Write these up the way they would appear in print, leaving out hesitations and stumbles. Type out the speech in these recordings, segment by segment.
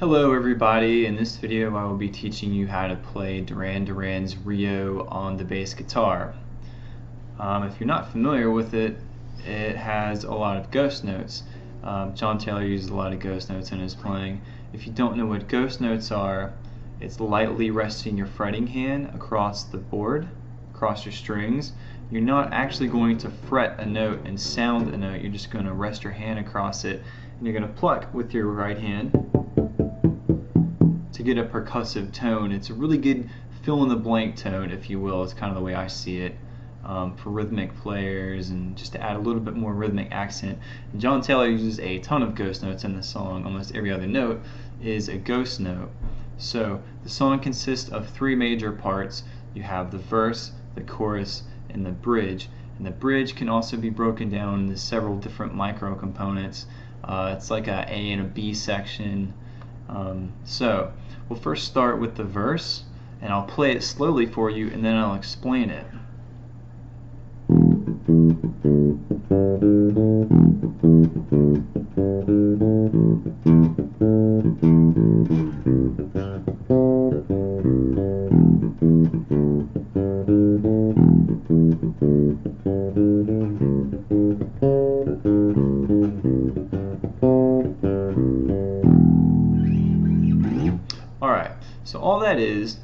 Hello everybody, in this video I will be teaching you how to play Duran Duran's Rio on the bass guitar. If you're not familiar with it, it has a lot of ghost notes. John Taylor uses a lot of ghost notes in his playing. If you don't know what ghost notes are, it's lightly resting your fretting hand across the board, across your strings. You're not actually going to fret a note and sound a note, you're just going to rest your hand across it and you're going to pluck with your right hand to get a percussive tone. It's a really good fill-in-the-blank tone, if you will. It's kind of the way I see it for rhythmic players and just to add a little bit more rhythmic accent. And John Taylor uses a ton of ghost notes in the song. Almost every other note is a ghost note. So the song consists of three major parts. You have the verse, the chorus, and the bridge. And the bridge can also be broken down into several different micro components. It's like a A and a B section. So we'll first start with the verse, and I'll play it slowly for you, and then I'll explain it. Alright, so all that is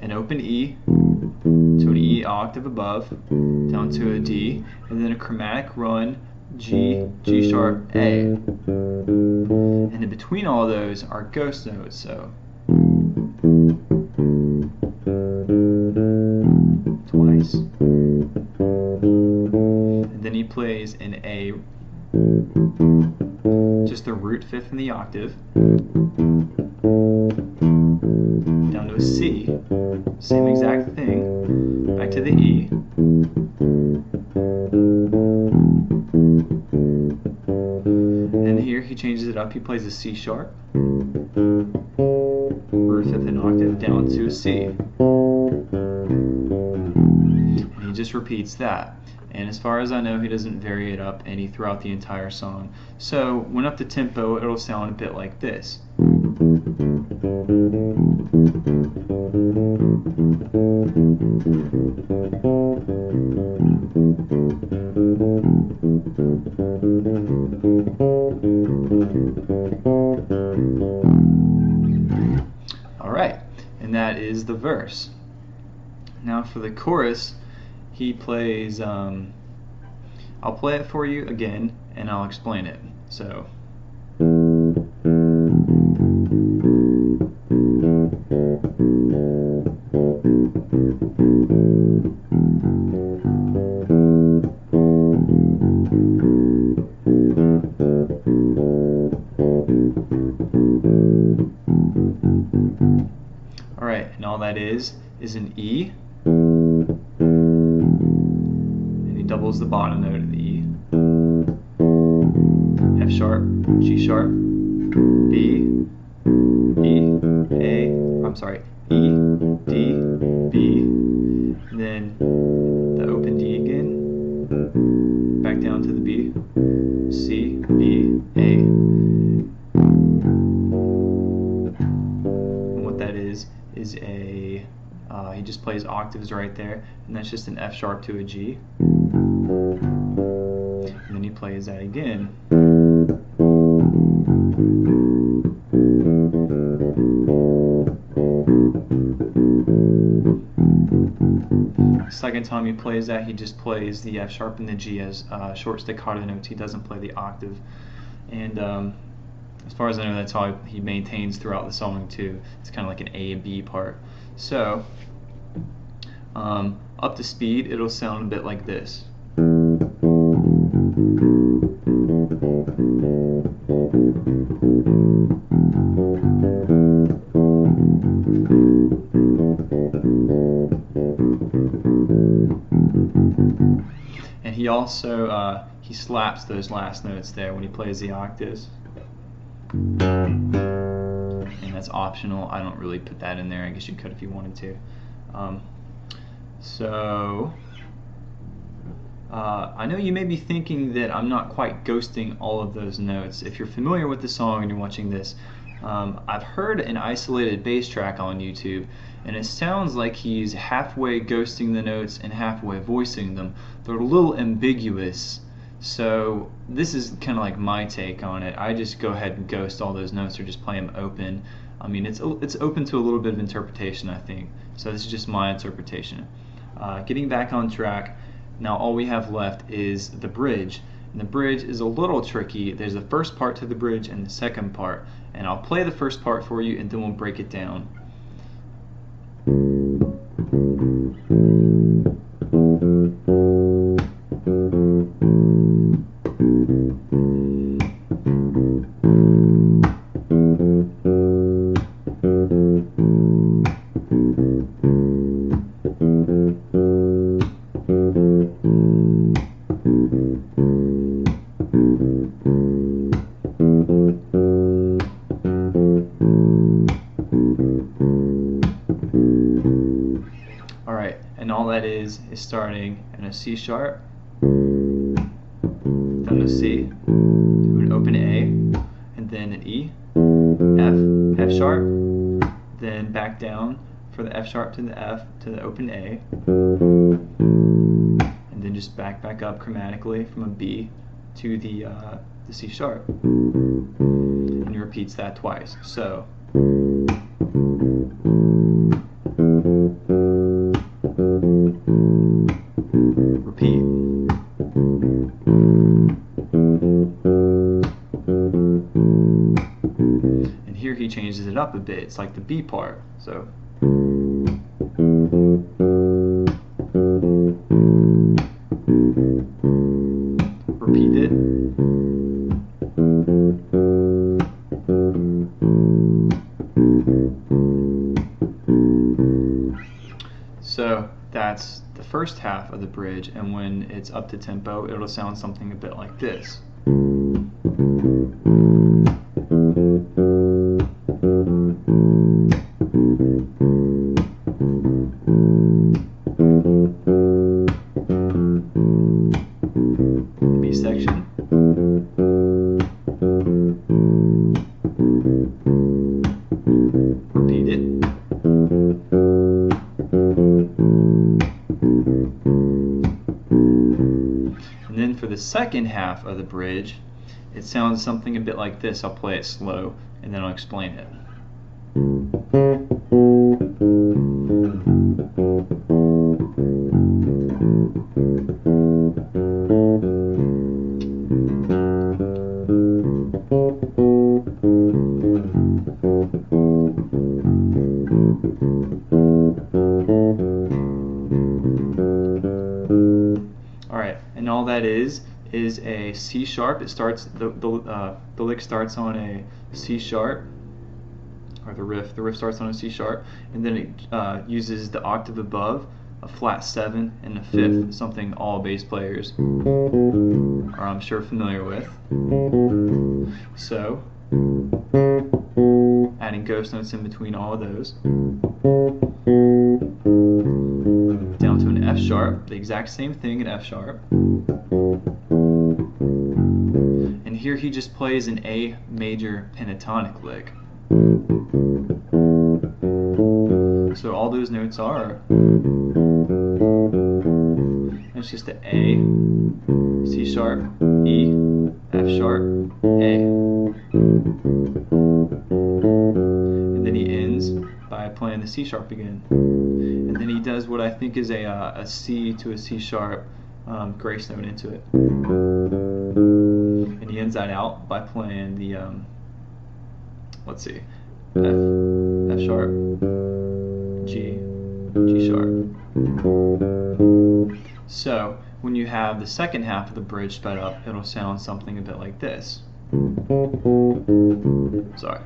an open E to an E octave above, down to a D, and then a chromatic run G, G sharp, A. And in between all those are ghost notes, so twice. And then he plays an A, just the root fifth in the octave, down to a C, same exact thing, back to the E, and here he changes it up. He plays a C sharp, root fifth and octave, down to a C, and he just repeats that. And as far as I know, he doesn't vary it up any throughout the entire song. So when up the tempo, it'll sound a bit like this. Alright, and that is the verse. Now for the chorus, he plays, I'll play it for you again and I'll explain it. So alright, and all that is an E, and he doubles the bottom note of the E, F sharp, G sharp, B, E, A, I'm sorry, E, D, B, and then the open D again, back down to the B, C, B, A. And what that is a, he just plays octaves right there, and that's just an F sharp to a G. And then he plays that again. Second time he plays that, he just plays the F sharp and the G as short staccato notes. He doesn't play the octave. And as far as I know, that's how he maintains throughout the song too. It's kind of like an A and B part. So up to speed, it'll sound a bit like this. And he also he slaps those last notes there when he plays the octaves. And that's optional. I don't really put that in there. I guess you could if you wanted to. So I know you may be thinking that I'm not quite ghosting all of those notes. If you're familiar with the song and you're watching this, I've heard an isolated bass track on YouTube, and it sounds like he's halfway ghosting the notes and halfway voicing them. They're a little ambiguous, so this is kind of like my take on it. I just go ahead and ghost all those notes or just play them open. I mean, it's open to a little bit of interpretation, I think. So this is just my interpretation. Getting back on track, now all we have left is the bridge. And the bridge is a little tricky. There's the first part to the bridge and the second part. And I'll play the first part for you and then we'll break it down. Alright, and all that is starting in a C sharp, then a C, to an open A, and then an E, F sharp, then back down for the F sharp to the F to the open A, and then just back up chromatically from a B to the C sharp, and he repeats that twice. So repeat. And here he changes it up a bit. It's like the B part. So repeat it. So that's the first half of the bridge, and when it's up to tempo, it'll sound something a bit like this. The B section. Repeat it. And then for the second half of the bridge, it sounds something a bit like this. I'll play it slow and then I'll explain it. Alright, and all that is a C sharp. It starts the lick starts on a C sharp, or the riff starts on a C sharp, and then it uses the octave above, a flat 7, and a fifth, something all bass players are, I'm sure, familiar with. So adding ghost notes in between all of those, down to an F sharp, the exact same thing, an F sharp. And here he just plays an A major pentatonic lick. So all those notes are, it's just an A, C sharp, E, F sharp, A. And then he ends by playing the C sharp again. And then he does what I think is a C to a C sharp grace note into it. And he ends that out by playing the, let's see, F sharp, G sharp. So when you have the second half of the bridge sped up, it'll sound something a bit like this. Sorry.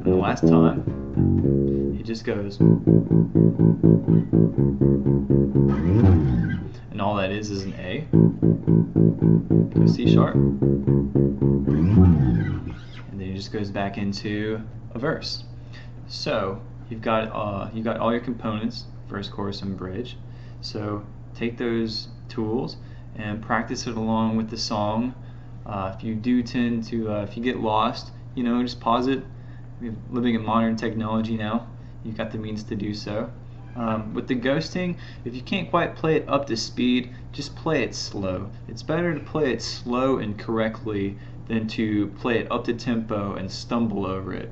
And the last time, he just goes. And all that is an A. Go C sharp. And then it just goes back into a verse. So you've got all your components, verse, chorus, and bridge. So take those tools and practice it along with the song. If you do tend to, if you get lost, just pause it. We're living in modern technology now. You've got the means to do so. With the ghosting, if you can't quite play it up to speed, just play it slow. It's better to play it slow and correctly than to play it up to tempo and stumble over it.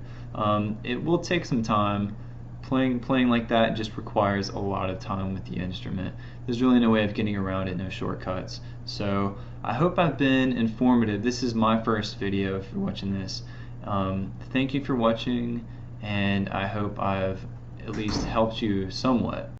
It will take some time. Playing like that just requires a lot of time with the instrument. There's really no way of getting around it, no shortcuts. So I hope I've been informative. This is my first video if you're watching this. Thank you for watching, and I hope I've at least helped you somewhat.